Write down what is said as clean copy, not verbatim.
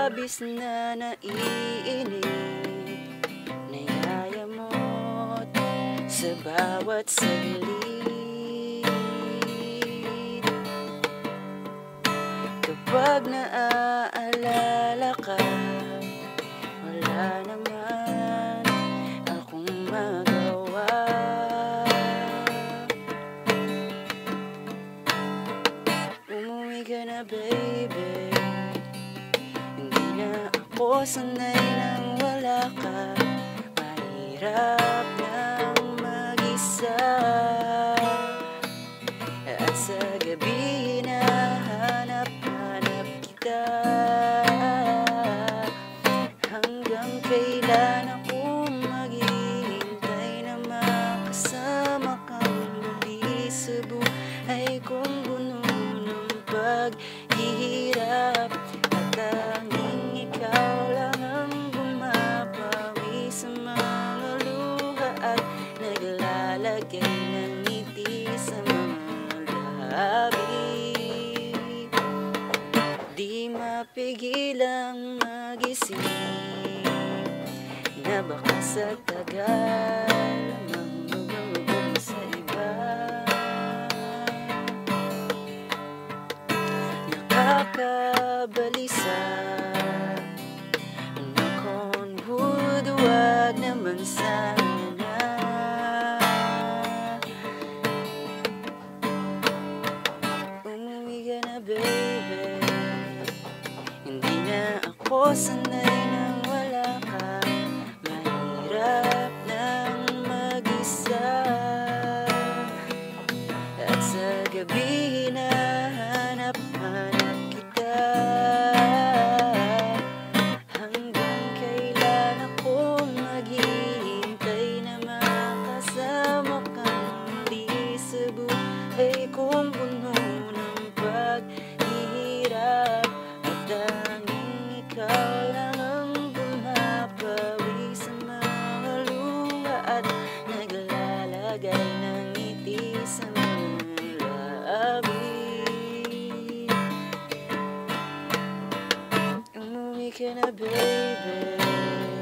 labis na naiinip, nayayamot sa bawat saglit. Kapag naaalala ka, wala naman akong magawa. Umuwi ka na, baby. Hindi na ako sanay nang wala ka. Mahirap nang mag-isa, at sa gabi hinahanap-hanap kita. Hanggang kailan ako maghihintay na makasama kang muli sa buhay kong puno ng paghihirap. At tanging ikaw lang ang bumapawi sa mga luha at naglalagay ng ngiti sa mga labi. Di mapigilang mag-isip na baka sa tagal mahulog sa iba. Nakakabalisa nakon huwag naman sana. Umuwi ka na, baby. Hindi na ako sanay nang wala ka. Mahirap nang mag-isa, at sa gabi hinahanap-hanap kita. Hanggang kailan ako maghihintay na makasama kang muli sa buhay kong puno ng paghihirap. At tanging ikaw lang ang bumapawi sa mga luha at naglalagay ng ngiti sa mga labi. Umuwi ka na, baby.